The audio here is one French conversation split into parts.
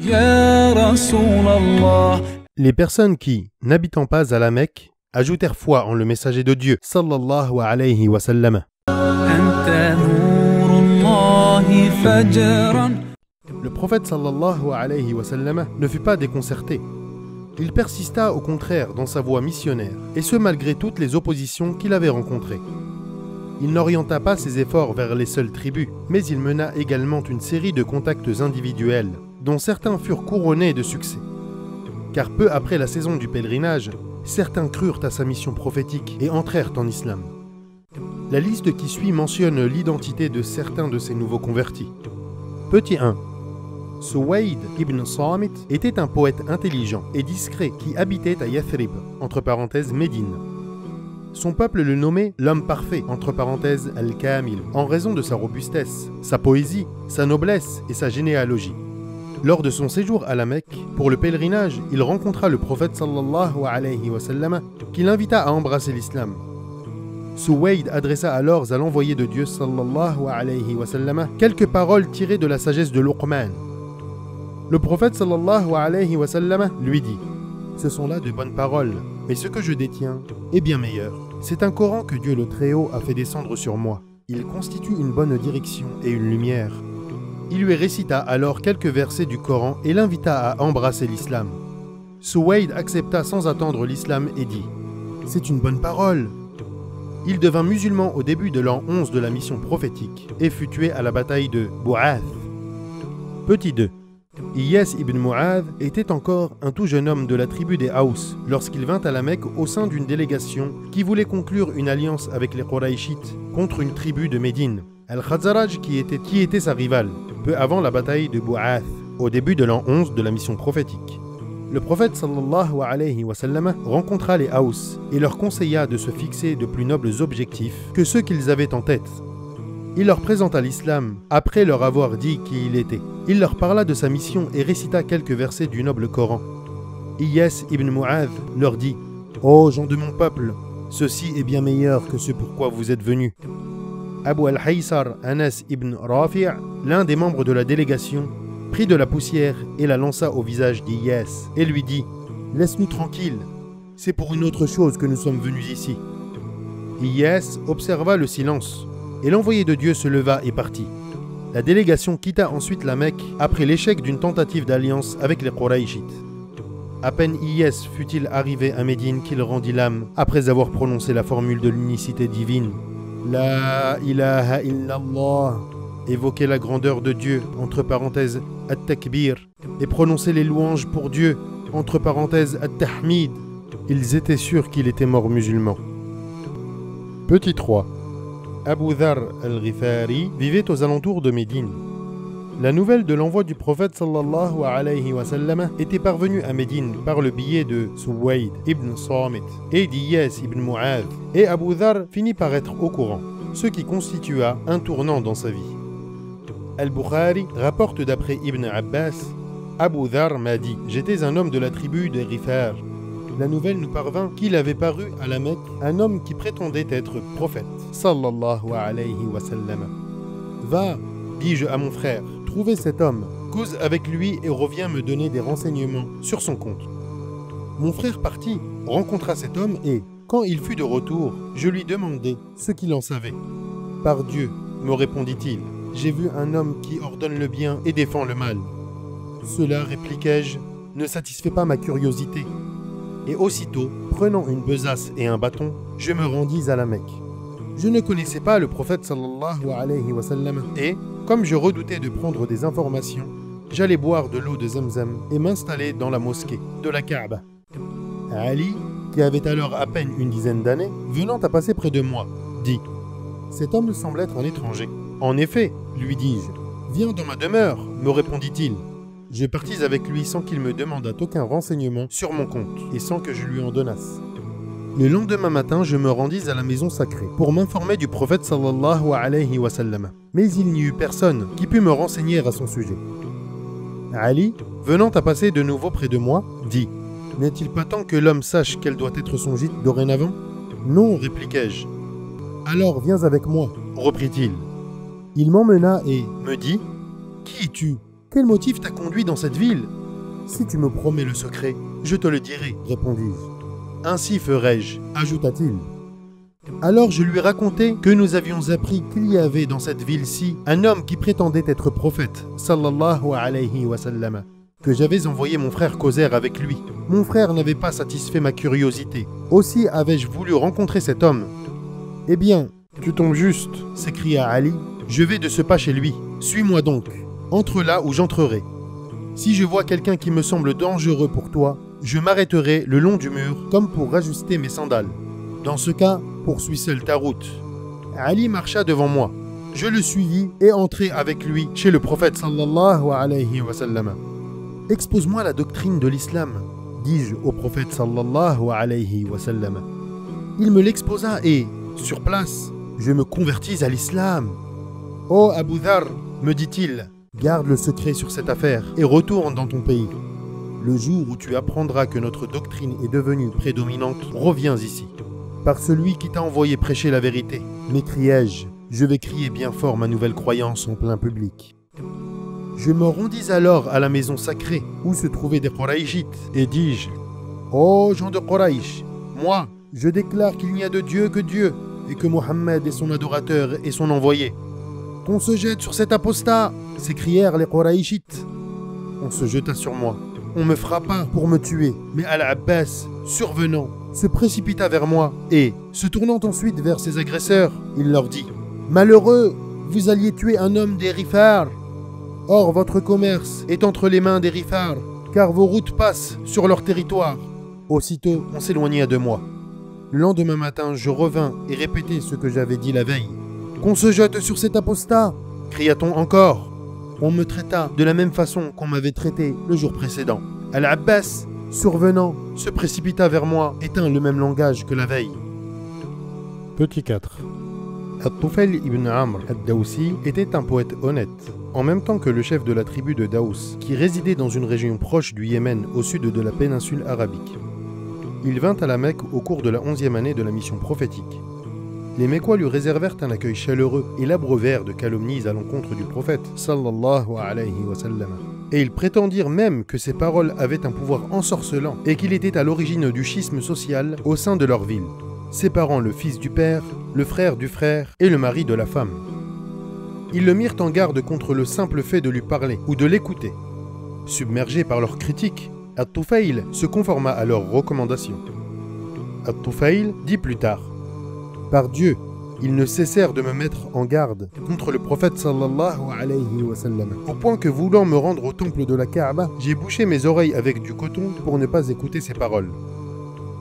Ya Rasulallah. Les personnes qui, n'habitant pas à la Mecque, ajoutèrent foi en le messager de Dieu, sallallahu alayhi wa sallam. Anta nurullahi fajran. Le prophète sallallahu alayhi wa sallam ne fut pas déconcerté. Il persista au contraire dans sa voie missionnaire, et ce malgré toutes les oppositions qu'il avait rencontrées. Il n'orienta pas ses efforts vers les seules tribus, mais il mena également une série de contacts individuels, dont certains furent couronnés de succès. Car peu après la saison du pèlerinage, certains crurent à sa mission prophétique et entrèrent en islam. La liste qui suit mentionne l'identité de certains de ces nouveaux convertis. Petit 1. Suwayd ibn Samit était un poète intelligent et discret qui habitait à Yathrib, entre parenthèses Médine. Son peuple le nommait l'homme parfait, entre parenthèses Al-Kamil, en raison de sa robustesse, sa poésie, sa noblesse et sa généalogie. Lors de son séjour à la Mecque, pour le pèlerinage, il rencontra le prophète sallallahu alayhi wa sallam, qui l'invita à embrasser l'islam. Suwayd adressa alors à l'envoyé de Dieu sallallahu alayhi wa sallam quelques paroles tirées de la sagesse de Luqman. Le prophète sallallahu alayhi wa sallam lui dit: ce sont là de bonnes paroles, mais ce que je détiens est bien meilleur. C'est un Coran que Dieu le Très-Haut a fait descendre sur moi. Il constitue une bonne direction et une lumière. Il lui récita alors quelques versets du Coran et l'invita à embrasser l'islam. Suwayd accepta sans attendre l'islam et dit: c'est une bonne parole. Il devint musulman au début de l'an 11 de la mission prophétique et fut tué à la bataille de Bu'ath. Petit 2. Iyas ibn Mu'adh était encore un tout jeune homme de la tribu des Haous lorsqu'il vint à la Mecque au sein d'une délégation qui voulait conclure une alliance avec les Qurayshites contre une tribu de Médine, Al-Khazraj qui était sa rivale, peu avant la bataille de Bu'ath, au début de l'an 11 de la mission prophétique. Le prophète sallallahu alayhi wa sallam rencontra les Haous et leur conseilla de se fixer de plus nobles objectifs que ceux qu'ils avaient en tête. Il leur présenta l'islam après leur avoir dit qui il était. Il leur parla de sa mission et récita quelques versets du noble Coran. Iyas ibn Mu'adh leur dit: ô gens de mon peuple, ceci est bien meilleur que ce pourquoi vous êtes venus. Abu al-Haysar Anas ibn Rafi', l'un des membres de la délégation, prit de la poussière et la lança au visage d'Iyas et lui dit: laisse-nous tranquilles, c'est pour une autre chose que nous sommes venus ici. Iyas observa le silence et l'envoyé de Dieu se leva et partit. La délégation quitta ensuite la Mecque après l'échec d'une tentative d'alliance avec les Qurayshites. À peine Iyas fut-il arrivé à Médine qu'il rendit l'âme après avoir prononcé la formule de l'unicité divine. La ilaha illallah, évoquer la grandeur de Dieu, entre parenthèses At-Takbir, et prononcer les louanges pour Dieu, entre parenthèses At-Tahmid. Ils étaient sûrs qu'il était mort musulman. Petit 3. Abu Dharr al-Ghifari vivait aux alentours de Médine. La nouvelle de l'envoi du prophète sallallahu alayhi wa sallam était parvenue à Médine par le biais de Suwayd ibn Samit et d'Iyas ibn Mu'adh, et Abu Dharr finit par être au courant, ce qui constitua un tournant dans sa vie. Al-Bukhari rapporte d'après Ibn Abbas: Abu Dharr m'a dit, j'étais un homme de la tribu des Ghifar. La nouvelle nous parvint qu'il avait paru à la Mecque un homme qui prétendait être prophète, sallallahu alayhi wa sallam. Va, dis-je à mon frère, trouver cet homme, cause avec lui et reviens me donner des renseignements sur son compte. Mon frère partit, rencontra cet homme et, quand il fut de retour, je lui demandai ce qu'il en savait. Par Dieu, me répondit-il, j'ai vu un homme qui ordonne le bien et défend le mal. Cela, répliquai-je, ne satisfait pas ma curiosité. Et aussitôt, prenant une besace et un bâton, je me rendis à la Mecque. Je ne connaissais pas le prophète sallallahu alayhi wa sallam et, comme je redoutais de prendre des informations, j'allais boire de l'eau de Zamzam et m'installer dans la mosquée de la Kaaba. Ali, qui avait alors à peine une dizaine d'années, venant à passer près de moi, dit: cet homme semble être un étranger. En effet, lui dis-je. Viens dans ma demeure, me répondit-il. Je partis avec lui sans qu'il me demandât aucun renseignement sur mon compte et sans que je lui en donnasse. Le lendemain matin, je me rendis à la maison sacrée pour m'informer du prophète sallallahu alayhi wa sallam. Mais il n'y eut personne qui put me renseigner à son sujet. Ali, venant à passer de nouveau près de moi, dit: n'est-il pas temps que l'homme sache quel doit être son gîte dorénavant? Non, répliquai-je. Alors viens avec moi, reprit-il. Il m'emmena et me dit: qui es-tu? Quel motif t'a conduit dans cette ville? Si tu me promets le secret, je te le dirai, répondis-je. Ainsi ferai-je, ajouta-t-il. Alors je lui racontai que nous avions appris qu'il y avait dans cette ville-ci un homme qui prétendait être prophète, sallallahu alayhi wa sallam, que j'avais envoyé mon frère causer avec lui. Mon frère n'avait pas satisfait ma curiosité. Aussi avais-je voulu rencontrer cet homme. Eh bien, tu tombes juste, s'écria Ali. Je vais de ce pas chez lui. Suis-moi donc. Entre là où j'entrerai. Si je vois quelqu'un qui me semble dangereux pour toi, je m'arrêterai le long du mur comme pour rajuster mes sandales. Dans ce cas, poursuis seul ta route. Ali marcha devant moi. Je le suivis et entrai avec lui chez le prophète sallallahu alayhi wa sallam. Expose-moi la doctrine de l'islam, dis-je au prophète sallallahu alayhi wa sallam. Il me l'exposa et, sur place, je me convertis à l'islam. Oh Abu Dhar, me dit-il, garde le secret sur cette affaire et retourne dans ton pays. Le jour où tu apprendras que notre doctrine est devenue prédominante, reviens ici. Par celui qui t'a envoyé prêcher la vérité, m'écriai-je, je vais crier bien fort ma nouvelle croyance en plein public. Je me rendis alors à la maison sacrée où se trouvaient des Quraïchites et dis-je, ô gens de Quraïch, moi, je déclare qu'il n'y a de Dieu que Dieu et que Mohammed est son adorateur et son envoyé. Qu'on se jette sur cet apostat, s'écrièrent les Quraïchites. On se jeta sur moi. On me frappa pour me tuer, mais Al-Abbas, survenant, se précipita vers moi et, se tournant ensuite vers ses agresseurs, il leur dit « Malheureux, vous alliez tuer un homme des Rifar. Or, votre commerce est entre les mains des Rifar, car vos routes passent sur leur territoire. » Aussitôt, on s'éloigna de moi. Le lendemain matin, je revins et répétai ce que j'avais dit la veille. « Qu'on se jette sur cet apostat » cria-t-on encore. On me traita de la même façon qu'on m'avait traité le jour précédent. Al-Abbas, survenant, se précipita vers moi et tint le même langage que la veille. Petit 4. At-Tufayl ibn Amr ad-Dawsi était un poète honnête, en même temps que le chef de la tribu de Daous, qui résidait dans une région proche du Yémen au sud de la péninsule arabique. Il vint à la Mecque au cours de la 11e année de la mission prophétique. Les Mécois lui réservèrent un accueil chaleureux et l'abreuvèrent de calomnies à l'encontre du prophète, sallallahu alayhi wa sallam. Et ils prétendirent même que ses paroles avaient un pouvoir ensorcelant et qu'il était à l'origine du schisme social au sein de leur ville, séparant le fils du père, le frère du frère et le mari de la femme. Ils le mirent en garde contre le simple fait de lui parler ou de l'écouter. Submergé par leurs critiques, At-Tufayl se conforma à leurs recommandations. At-Tufayl dit plus tard: par Dieu, ils ne cessèrent de me mettre en garde contre le prophète sallallahu alayhi wa sallam, au point que voulant me rendre au temple de la Kaaba, j'ai bouché mes oreilles avec du coton pour ne pas écouter ses paroles.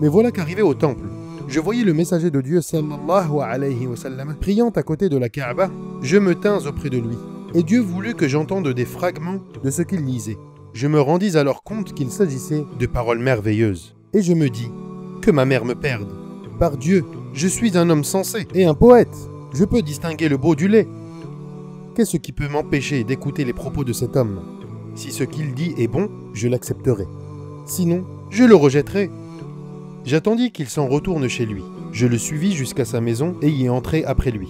Mais voilà qu'arrivé au temple, je voyais le messager de Dieu sallallahu alayhi wa sallam priant à côté de la Kaaba. Je me tins auprès de lui, et Dieu voulut que j'entende des fragments de ce qu'il lisait. Je me rendis alors compte qu'il s'agissait de paroles merveilleuses, et je me dis que ma mère me perde. Par Dieu, je suis un homme sensé et un poète. Je peux distinguer le beau du laid. Qu'est-ce qui peut m'empêcher d'écouter les propos de cet homme? Si ce qu'il dit est bon, je l'accepterai. Sinon, je le rejetterai. J'attendis qu'il s'en retourne chez lui. Je le suivis jusqu'à sa maison et y entrai après lui.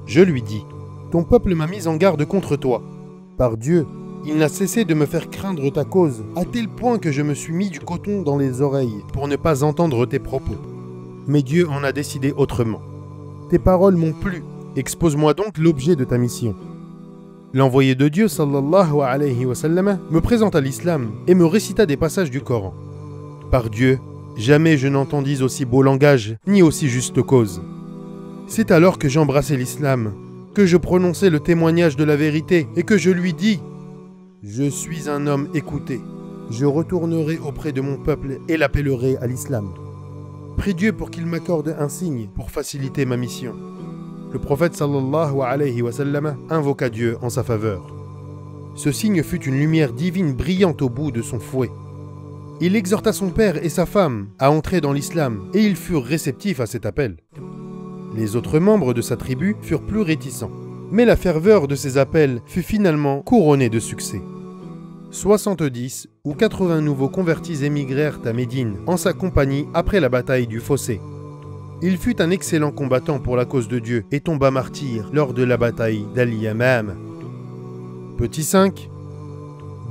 Je lui dis: ton peuple m'a mis en garde contre toi. Par Dieu, il n'a cessé de me faire craindre ta cause, à tel point que je me suis mis du coton dans les oreilles pour ne pas entendre tes propos. Mais Dieu en a décidé autrement. Tes paroles m'ont plu. Expose-moi donc l'objet de ta mission. L'envoyé de Dieu, sallallahu alayhi wa sallam, me présenta l'islam et me récita des passages du Coran. Par Dieu, jamais je n'entendis aussi beau langage, ni aussi juste cause. C'est alors que j'embrassai l'islam, que je prononçai le témoignage de la vérité et que je lui dis: je suis un homme écouté. Je retournerai auprès de mon peuple et l'appellerai à l'islam. Prie Dieu pour qu'il m'accorde un signe pour faciliter ma mission. Le prophète sallallahu alayhi wa sallam invoqua Dieu en sa faveur. Ce signe fut une lumière divine brillante au bout de son fouet. Il exhorta son père et sa femme à entrer dans l'islam et ils furent réceptifs à cet appel. Les autres membres de sa tribu furent plus réticents, mais la ferveur de ces appels fut finalement couronnée de succès. 70 ou 80 nouveaux convertis émigrèrent à Médine en sa compagnie après la bataille du Fossé. Il fut un excellent combattant pour la cause de Dieu et tomba martyr lors de la bataille d'Al-Yamam. Petit 5.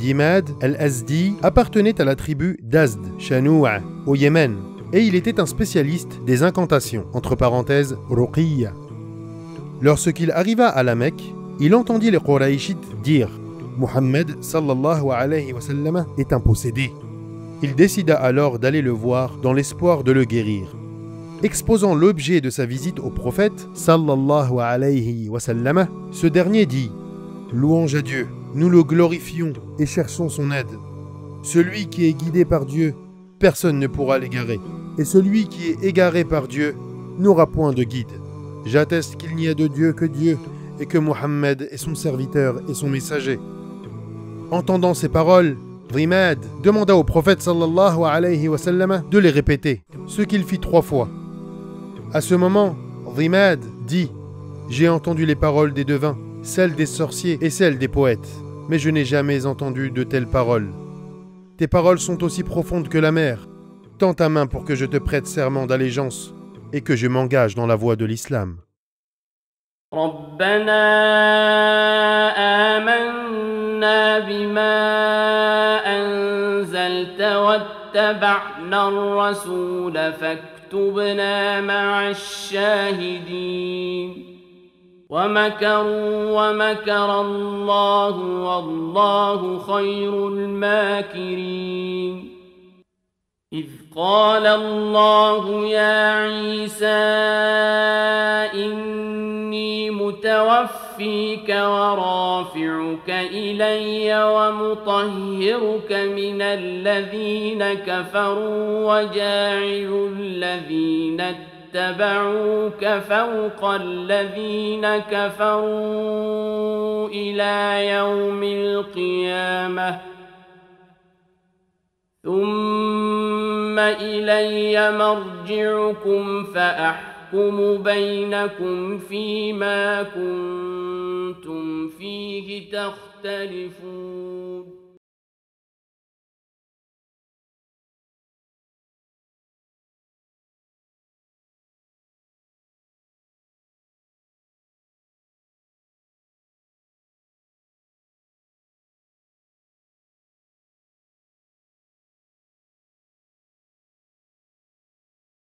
Dimad al-Azdi appartenait à la tribu d'Azd, Shanoua, au Yémen, et il était un spécialiste des incantations, entre parenthèses, Ruqiyya. Lorsqu'il arriva à la Mecque, il entendit les Qurayshites dire « Muhammad sallallahu alayhi wa sallam est un possédé ». Il décida alors d'aller le voir dans l'espoir de le guérir. Exposant l'objet de sa visite au prophète sallallahu alayhi wa sallam, ce dernier dit « Louange à Dieu, nous le glorifions et cherchons son aide. Celui qui est guidé par Dieu, personne ne pourra l'égarer. Et celui qui est égaré par Dieu n'aura point de guide. J'atteste qu'il n'y a de Dieu que Dieu et que Muhammad est son serviteur et son messager. » Entendant ces paroles, Dhimad demanda au prophète sallallahu alayhi wa sallam de les répéter, ce qu'il fit 3 fois. À ce moment, Dhimad dit « J'ai entendu les paroles des devins, celles des sorciers et celles des poètes, mais je n'ai jamais entendu de telles paroles. Tes paroles sont aussi profondes que la mer. Tends ta main pour que je te prête serment d'allégeance et que je m'engage dans la voie de l'islam. » ربنا آمنا بما أنزلت واتبعنا الرسول فاكتبنا مع الشاهدين ومكروا ومكر الله والله خير الماكرين إذ قال الله يا عيسى إني متوفيك ورافعك إلي ومطهرك من الذين كفروا وجاعل الذين اتبعوك فوق الذين كفروا إلى يوم القيامة ثم إلي مرجعكم فأحكم بينكم فيما كنتم فيه تختلفون